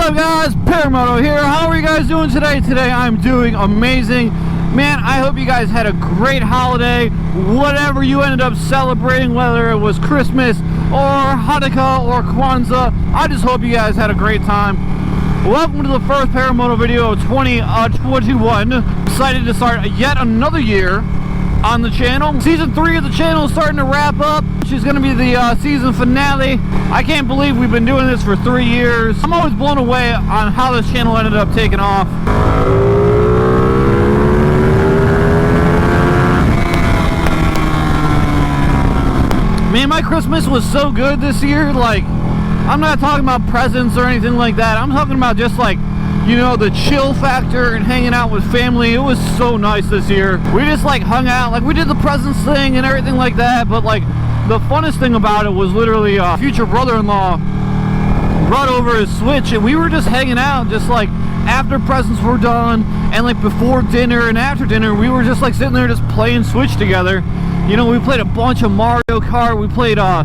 up, guys? Paramoto here. How are you guys doing today? Today I'm doing amazing. Man, I hope you guys had a great holiday, whatever you ended up celebrating, whether it was Christmas or Hanukkah or Kwanzaa. I just hope you guys had a great time. Welcome to the first Paramoto video of 2021. Excited to start yet another year on the channel. Season 3 of the channel is starting to wrap up, which is going to be the season finale. I can't believe we've been doing this for 3 years. I'm always blown away on how this channel ended up taking off. Man, my Christmas was so good this year. Like, I'm not talking about presents or anything like that. I'm talking about just like, you know, the chill factor and hanging out with family. It was so nice this year. We just like hung out, like we did the presents thing and everything like that. But like the funnest thing about it was literally future brother-in-law brought over his Switch, and we were just hanging out, just like after presents were done and like before dinner and after dinner, we were just like sitting there just playing Switch together. You know, we played a bunch of Mario Kart. We played a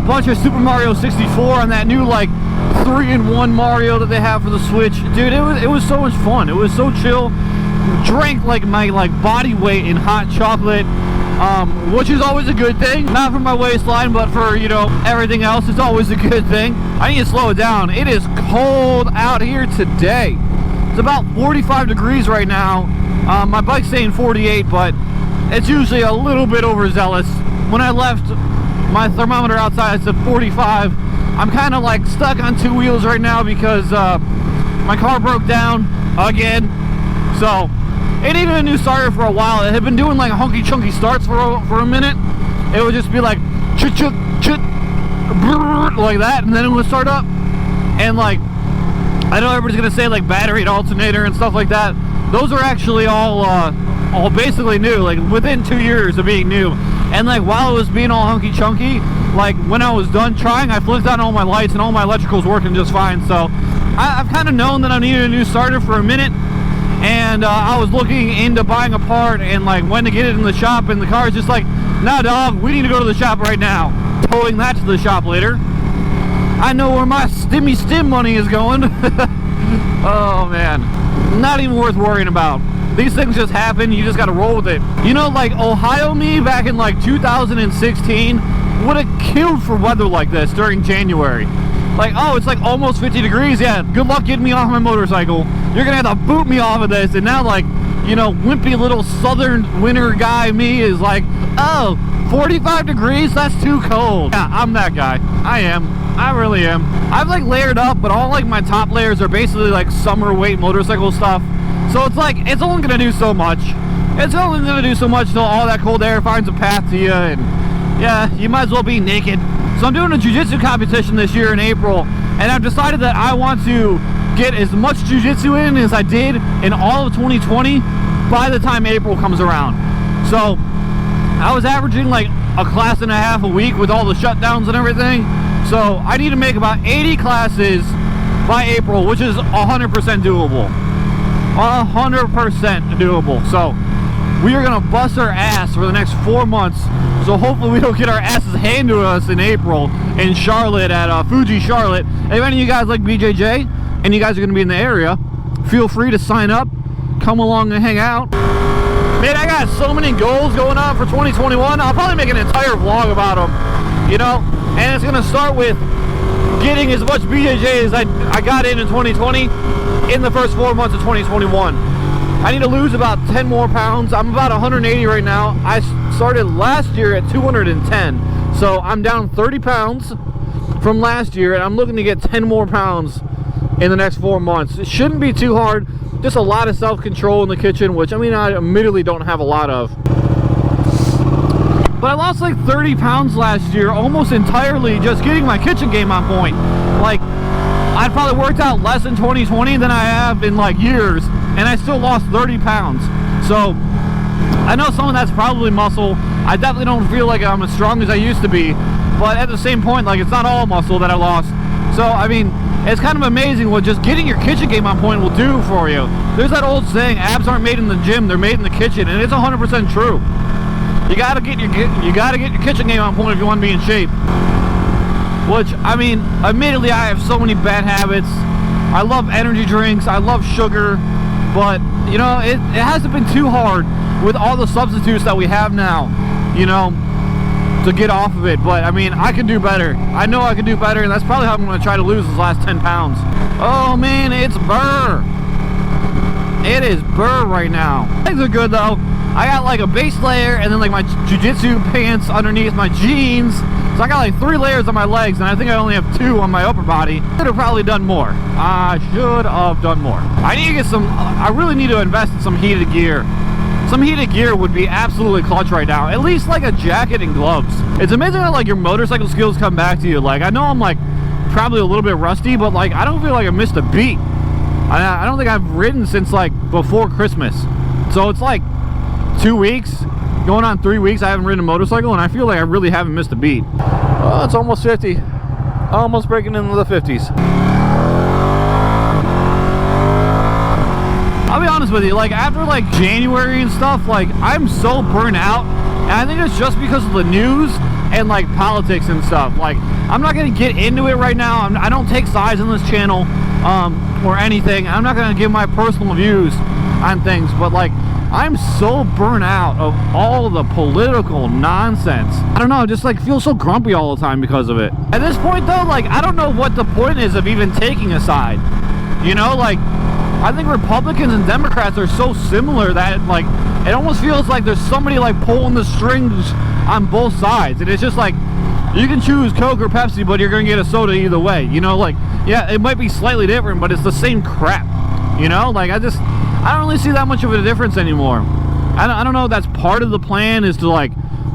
bunch of Super Mario 64 on that new like 3-in-1 Mario that they have for the Switch. Dude, it was so much fun. It was so chill. Drank like my body weight in hot chocolate, which is always a good thing. Not for my waistline, but for, you know, everything else, it's always a good thing. I need to slow it down. It is cold out here today. It's about 45 degrees right now. My bike's saying 48, but it's usually a little bit overzealous. When I left my thermometer outside, it said 45. I'm kind of like stuck on 2 wheels right now because my car broke down again. So it needed a new starter for a while. It had been doing like hunky chunky starts for a minute. It would just be like chut chut chut like that, and then it would start up. And like, I know everybody's gonna say like battery and alternator and stuff like that. Those are actually all basically new, like within 2 years of being new. And like while it was being all hunky chunky, like when I was done trying, I flipped on all my lights and all my electricals working just fine. So I've kind of known that I needed a new starter for a minute, and I was looking into buying a part and like when to get it in the shop, and the car is just like, nah dog, we need to go to the shop right now. Towing that to the shop later. I know where my stim money is going. Oh man, not even worth worrying about. These things just happen, you just gotta roll with it. You know, like Ohio me back in like 2016 would have killed for weather like this during January. Like, oh, it's like almost 50 degrees. Yeah, good luck getting me off my motorcycle. You're gonna have to boot me off of this. And now, like, you know, wimpy little southern winter guy me is like, oh, 45 degrees? That's too cold. Yeah, I'm that guy. I am. I really am. I've like layered up, but all like my top layers are basically like summer weight motorcycle stuff. So it's like, it's only gonna do so much. It's only gonna do so much till all that cold air finds a path to you, and yeah, you might as well be naked. So I'm doing a jiu-jitsu competition this year in April, and I've decided that I want to get as much jiu-jitsu in as I did in all of 2020 by the time April comes around. So I was averaging like a class and a half a week with all the shutdowns and everything. So I need to make about 80 classes by April, which is 100% doable. 100% doable. So we are gonna bust our ass for the next 4 months. So hopefully we don't get our asses handed to us in April in Charlotte at Fuji Charlotte. If any of you guys like BJJ and you guys are gonna be in the area, feel free to sign up, come along and hang out. Man, I got so many goals going on for 2021. I'll probably make an entire vlog about them, you know. And it's gonna start with getting as much BJJ as I got in 2020 in the first 4 months of 2021. I need to lose about 10 more pounds. I'm about 180 right now. I started last year at 210. So I'm down 30 pounds from last year, and I'm looking to get 10 more pounds in the next 4 months. It shouldn't be too hard. Just a lot of self-control in the kitchen, which, I mean, I admittedly don't have a lot of. But I lost like 30 pounds last year, almost entirely just getting my kitchen game on point. Like, I'd probably worked out less in 2020 than I have in like years, and I still lost 30 pounds. So I know some of that's probably muscle. I definitely don't feel like I'm as strong as I used to be, but at the same point, like, it's not all muscle that I lost. So I mean, it's kind of amazing what just getting your kitchen game on point will do for you. There's that old saying, abs aren't made in the gym, they're made in the kitchen, and it's 100% true. You gotta get your kitchen game on point if you want to be in shape. Which, I mean, admittedly, I have so many bad habits. I love energy drinks, I love sugar, but you know, it hasn't been too hard with all the substitutes that we have now, you know, to get off of it. But I mean, I can do better. I know I can do better, and that's probably how I'm going to try to lose this last 10 pounds. Oh man, it's burr. It is burr right now. Things are good though. I got like a base layer and then like my jiu-jitsu pants underneath my jeans. So I got like 3 layers on my legs, and I think I only have 2 on my upper body. Should have probably done more. I should have done more. I need to get some, I really need to invest in some heated gear. Some heated gear would be absolutely clutch right now. At least like a jacket and gloves. It's amazing how like your motorcycle skills come back to you. Like I know I'm like probably a little bit rusty, but like I don't feel like I missed a beat. I don't think I've ridden since like before Christmas. So it's like 2 weeks, going on 3 weeks I haven't ridden a motorcycle, and I feel like I really haven't missed a beat. Oh, it's almost 50. Almost breaking into the 50s. I'll be honest with you, like after like January and stuff, like I'm so burnt out, and I think it's just because of the news and like politics and stuff. Like I'm not gonna get into it right now. I don't take sides on this channel or anything. I'm not gonna give my personal views on things, but like I'm so burnt out of all the political nonsense. I don't know, I just like feel so grumpy all the time because of it. At this point though, like I don't know what the point is of even taking a side. You know, like I think Republicans and Democrats are so similar that like it almost feels like there's somebody like pulling the strings on both sides, and it's just like you can choose Coke or Pepsi, but you're gonna get a soda either way. You know, like yeah, it might be slightly different, but it's the same crap. You know, like I don't really see that much of a difference anymore. I don't know if that's part of the plan, is to like,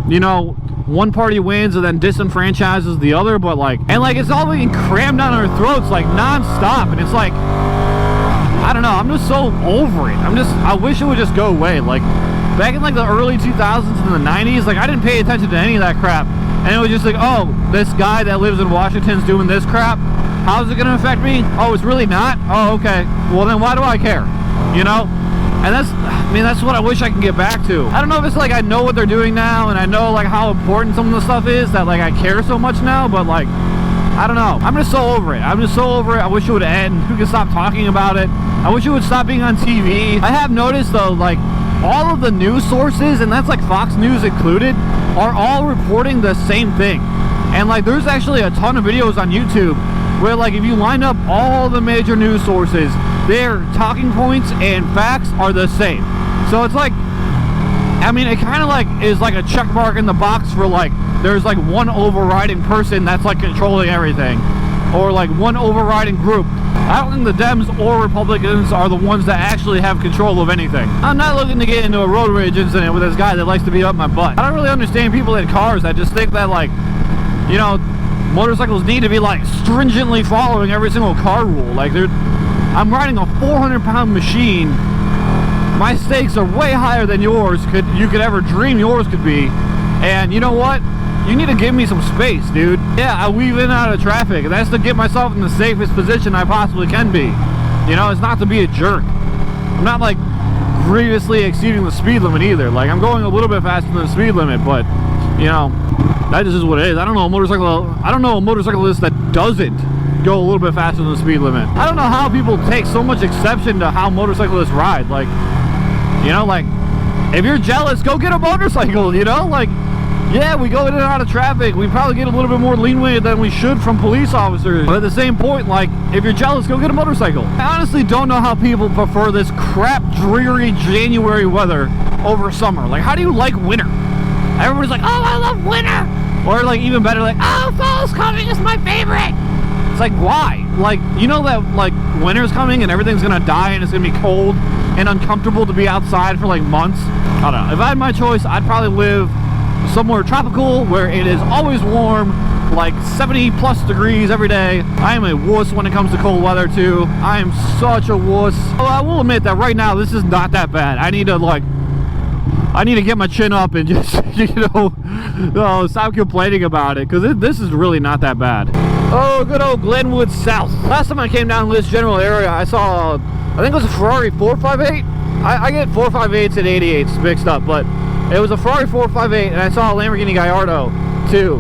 you know, one party wins and then disenfranchises the other, but like, and like it's all being crammed down our throats like non-stop, and it's like, I don't know, I'm just so over it. I wish it would just go away. Like back in like the early 2000s and the 90s, like I didn't pay attention to any of that crap, and it was just like, oh, this guy that lives in Washington's doing this crap, how's it gonna affect me? Oh, it's really not? Oh, okay, well then why do I care? You know? And that's what I wish I can get back to. I don't know if it's like I know what they're doing now, and I know like how important some of the stuff is, that like I care so much now, but like I don't know. I'm just so over it. I'm just so over it. I wish it would end. We could stop talking about it. I wish it would stop being on TV. I have noticed though, like all of the news sources, and that's like Fox News included, are all reporting the same thing. And like there's actually a ton of videos on YouTube where like if you line up all the major news sources, their talking points and facts are the same. So it's like, I mean, it kind of like is like a check mark in the box for like there's like one overriding person that's like controlling everything, or like one overriding group. I don't think the Dems or Republicans are the ones that actually have control of anything. I'm not looking to get into a road rage incident with this guy that likes to be up my butt. I don't really understand people in cars that just think that like, you know, motorcycles need to be like stringently following every single car rule. Like I'm riding a 400-pound machine. My stakes are way higher than yours you could ever dream yours could be. And you know what? You need to give me some space, dude. Yeah, I weave in and out of traffic, and that's to get myself in the safest position I possibly can be. You know, it's not to be a jerk. I'm not like grievously exceeding the speed limit either. Like I'm going a little bit faster than the speed limit, but you know, that just is what it is. I don't know a motorcyclist that doesn't go a little bit faster than the speed limit. I don't know how people take so much exception to how motorcyclists ride. Like, you know, like if you're jealous, go get a motorcycle, you know? Like, yeah, we go in and out of traffic. We probably get a little bit more leeway than we should from police officers. But at the same point, like, if you're jealous, go get a motorcycle. I honestly don't know how people prefer this crap, dreary January weather over summer. Like, how do you like winter? Everybody's like, oh, I love winter. Or like, even better, like, oh, fall's coming, it's my favorite. It's like, why? Like, you know that like winter's coming and everything's gonna die and it's gonna be cold and uncomfortable to be outside for like months? I don't know. If I had my choice, I'd probably live somewhere tropical where it is always warm, like 70+ degrees every day. I am a wuss when it comes to cold weather too. I am such a wuss. Well, I will admit that right now this is not that bad. I need to get my chin up and just, you know, stop complaining about it, because this is really not that bad. Oh, good old Glenwood South. Last time I came down this general area, I saw, I think it was a Ferrari 458. I get 458s and 88s mixed up, but it was a Ferrari 458, and I saw a Lamborghini Gallardo too.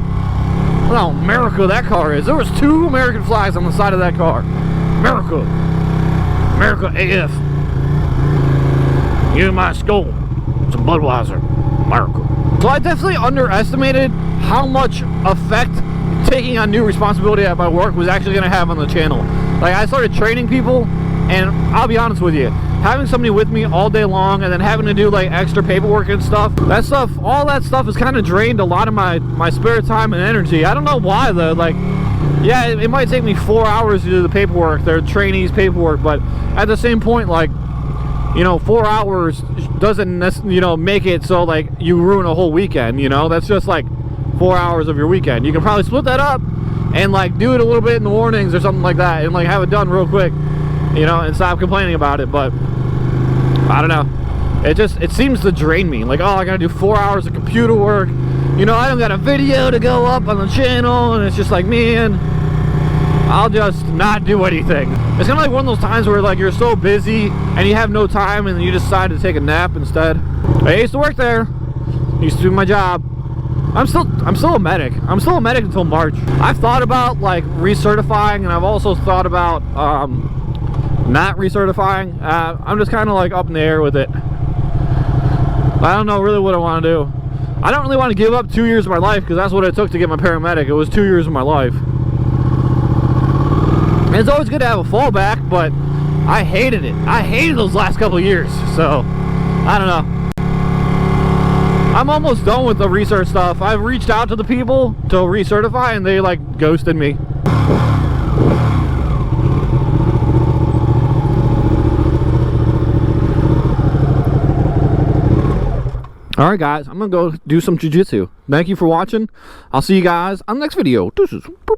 Well, America that car is. There was 2 American flags on the side of that car. America. America AF. You in my skull. It's a Budweiser. America. So I definitely underestimated how much effect taking on new responsibility at my work was actually going to have on the channel. Like, I started training people, and I'll be honest with you, having somebody with me all day long and then having to do like extra paperwork and stuff, all that stuff has kind of drained a lot of my spare time and energy. I don't know why though. Like, yeah, it might take me 4 hours to do the paperwork, their trainees paperwork, but at the same point, like, you know, 4 hours doesn't, you know, make it so like you ruin a whole weekend. You know, that's just like 4 hours of your weekend. You can probably split that up and like do it a little bit in the mornings or something like that, and like have it done real quick, you know, and stop complaining about it. But I don't know, it seems to drain me. Like, oh, I gotta do 4 hours of computer work, you know, I don't got a video to go up on the channel, and it's just like, man, I'll just not do anything. It's kind of like one of those times where like you're so busy and you have no time, and you decide to take a nap instead. I used to work there, used to do my job. I'm still a medic. I'm still a medic until March. I've thought about like recertifying, and I've also thought about not recertifying. I'm just kind of like up in the air with it. I don't know really what I want to do. I don't really want to give up 2 years of my life, because that's what it took to get my paramedic. It was 2 years of my life. And it's always good to have a fallback, but I hated it. I hated those last couple of years. So I don't know. I'm almost done with the research stuff. I've reached out to the people to recertify, and they like ghosted me. Alright guys, I'm gonna go do some jiu-jitsu. Thank you for watching. I'll see you guys on the next video. Deuces.